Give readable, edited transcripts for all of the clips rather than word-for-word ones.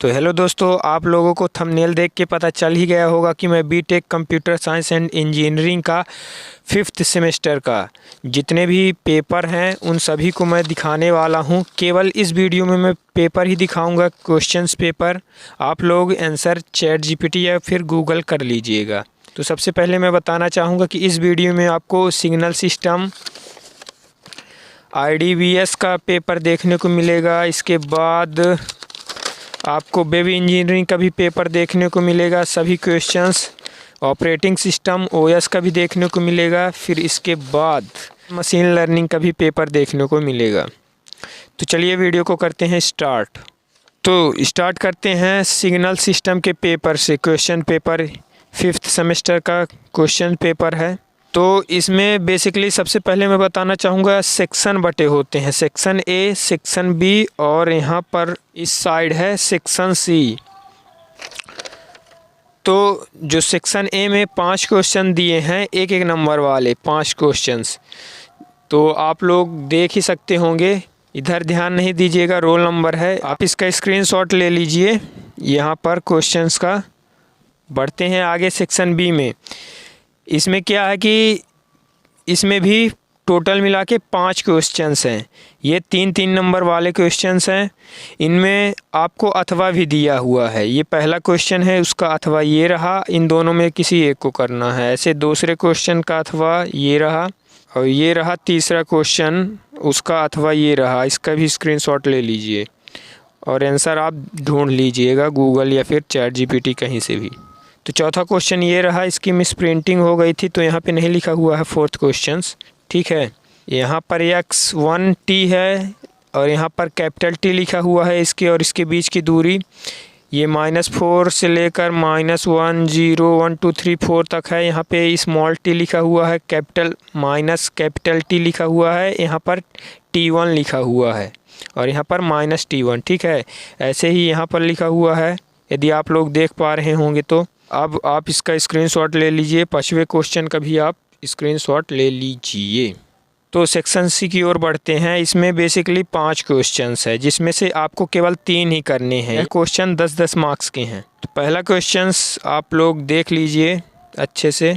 तो हेलो दोस्तों, आप लोगों को थंबनेल देख के पता चल ही गया होगा कि मैं BTech computer science and engineering का 5th सेमेस्टर का जितने भी पेपर हैं उन सभी को मैं दिखाने वाला हूं। केवल इस वीडियो में मैं पेपर ही दिखाऊंगा, क्वेश्चंस पेपर। आप लोग आंसर ChatGPT या फिर गूगल कर लीजिएगा। तो सबसे पहले मैं बताना चाहूँगा कि इस वीडियो में आपको सिग्नल सिस्टम IDBS का पेपर देखने को मिलेगा। इसके बाद आपको वेब इंजीनियरिंग का भी पेपर देखने को मिलेगा, सभी क्वेश्चंस। ऑपरेटिंग सिस्टम OS का भी देखने को मिलेगा। फिर इसके बाद मशीन लर्निंग का भी पेपर देखने को मिलेगा। तो चलिए वीडियो को करते हैं स्टार्ट। तो स्टार्ट करते हैं सिग्नल सिस्टम के पेपर से। क्वेश्चन पेपर 5th सेमेस्टर का क्वेश्चन पेपर है। तो इसमें बेसिकली सबसे पहले मैं बताना चाहूँगा सेक्शन बटे होते हैं, सेक्शन A, सेक्शन B और यहाँ पर इस साइड है सेक्शन C। तो जो सेक्शन A में 5 क्वेश्चन दिए हैं, एक एक नंबर वाले 5 क्वेश्चंस, तो आप लोग देख ही सकते होंगे। इधर ध्यान नहीं दीजिएगा, रोल नंबर है। आप इसका स्क्रीनशॉट ले लीजिए यहाँ पर क्वेश्चंस का। बढ़ते हैं आगे सेक्शन B में। इसमें क्या है कि इसमें भी टोटल मिला के 5 क्वेश्चंस हैं। ये 3-3 नंबर वाले क्वेश्चंस हैं। इनमें आपको अथवा भी दिया हुआ है। ये पहला क्वेश्चन है, उसका अथवा ये रहा। इन दोनों में किसी एक को करना है। ऐसे दूसरे क्वेश्चन का अथवा ये रहा और ये रहा तीसरा क्वेश्चन, उसका अथवा ये रहा। इसका भी स्क्रीनशॉट ले लीजिए और आंसर आप ढूंढ लीजिएगा गूगल या फिर ChatGPT कहीं से भी। तो चौथा क्वेश्चन ये रहा। इसकी मिस प्रिंटिंग हो गई थी तो यहाँ पे नहीं लिखा हुआ है 4th क्वेश्चंस, ठीक है। यहाँ पर X1T है और यहाँ पर कैपिटल T लिखा हुआ है इसके और इसके बीच की दूरी। ये -4 से लेकर -1 0 1 2 3 4 तक है। यहाँ पे स्मॉल t लिखा हुआ है, कैपिटल T लिखा हुआ है, यहाँ पर T1 लिखा हुआ है और यहाँ पर -T1, ठीक है। ऐसे ही यहाँ पर लिखा हुआ है, यदि आप लोग देख पा रहे होंगे तो। अब आप इसका स्क्रीनशॉट ले लीजिए। 5वें क्वेश्चन का भी आप स्क्रीनशॉट ले लीजिए। तो सेक्शन C की ओर बढ़ते हैं। इसमें बेसिकली 5 क्वेश्चंस है, जिसमें से आपको केवल 3 ही करने हैं। क्वेश्चन 10-10 मार्क्स के हैं। तो पहला क्वेश्चंस आप लोग देख लीजिए अच्छे से।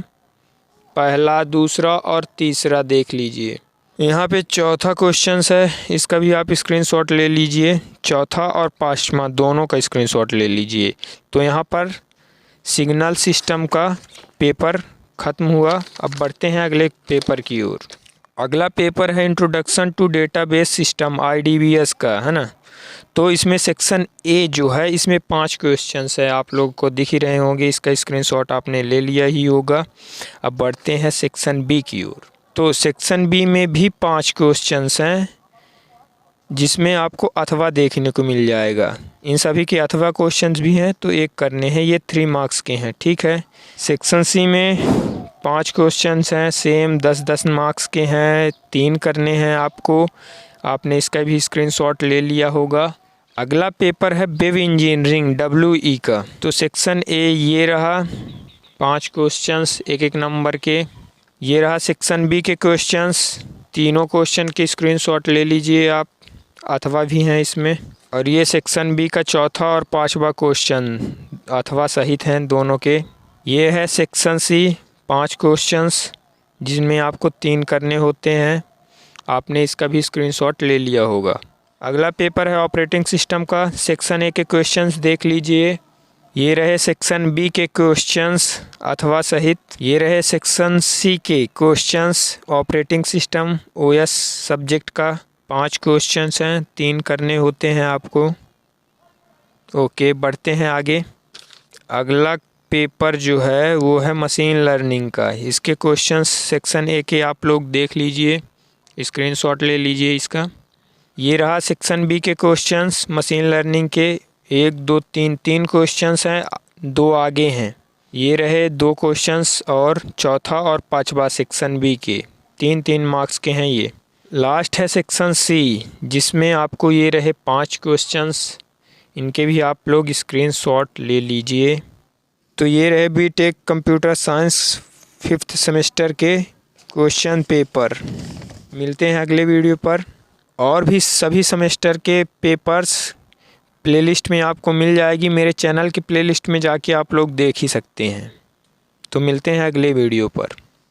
पहला, दूसरा और तीसरा देख लीजिए। यहाँ पे चौथा क्वेश्चंस है, इसका भी आप स्क्रीनशॉट ले लीजिए। चौथा और 5वां दोनों का स्क्रीनशॉट ले लीजिए। तो यहाँ पर सिग्नल सिस्टम का पेपर ख़त्म हुआ। अब बढ़ते हैं अगले पेपर की ओर। अगला पेपर है introduction to database system IDBS का, है ना। तो इसमें सेक्शन A जो है, इसमें 5 क्वेश्चंस है। आप लोग को दिख ही रहे होंगे, इसका स्क्रीनशॉट आपने ले लिया ही होगा। अब बढ़ते हैं सेक्शन B की ओर। तो सेक्शन B में भी 5 क्वेश्चंस हैं, जिसमें आपको अथवा देखने को मिल जाएगा। इन सभी के अथवा क्वेश्चंस भी हैं, तो एक करने हैं। ये 3 मार्क्स के हैं, ठीक है। सेक्शन C में 5 क्वेश्चंस हैं, सेम 10-10 मार्क्स के हैं। 3 करने हैं आपको। आपने इसका भी स्क्रीनशॉट ले लिया होगा। अगला पेपर है वेब इंजीनियरिंग WE का। तो सेक्शन A ये रहा, 5 क्वेश्चंस एक एक नंबर के। ये रहा सेक्शन B के क्वेश्चंस। तीनों क्वेश्चन के स्क्रीनशॉट ले लीजिए आप, अथवा भी हैं इसमें। और ये सेक्शन B का चौथा और 5वां क्वेश्चन अथवा सहित हैं दोनों के। ये है सेक्शन C, 5 क्वेश्चंस, जिसमें आपको 3 करने होते हैं। आपने इसका भी स्क्रीनशॉट ले लिया होगा। अगला पेपर है ऑपरेटिंग सिस्टम का। सेक्शन A के क्वेश्चंस देख लीजिए। ये रहे सेक्शन B के क्वेश्चंस अथवा सहित। ये रहे सेक्शन C के questions operating system OS subject का। 5 क्वेश्चंस हैं, 3 करने होते हैं आपको। ओके, बढ़ते हैं आगे। अगला पेपर जो है वो है मशीन लर्निंग का। इसके क्वेश्चंस सेक्शन A के आप लोग देख लीजिए, स्क्रीनशॉट ले लीजिए इसका। ये रहा सेक्शन B के क्वेश्चंस मशीन लर्निंग के। 1 2 3 क्वेश्चंस हैं, 2 आगे हैं। ये रहे 2 क्वेश्चंस और चौथा और 5वां सेक्शन B के। 3-3 मार्क्स के हैं ये। लास्ट है सेक्शन C, जिसमें आपको ये रहे 5 क्वेश्चंस। इनके भी आप लोग स्क्रीनशॉट ले लीजिए। तो ये रहे BTech computer science 5th semester के क्वेश्चन पेपर। मिलते हैं अगले वीडियो पर। और भी सभी सेमेस्टर के पेपर्स प्लेलिस्ट में आपको मिल जाएगी, मेरे चैनल की प्लेलिस्ट में जाके आप लोग देख ही सकते हैं। तो मिलते हैं अगले वीडियो पर।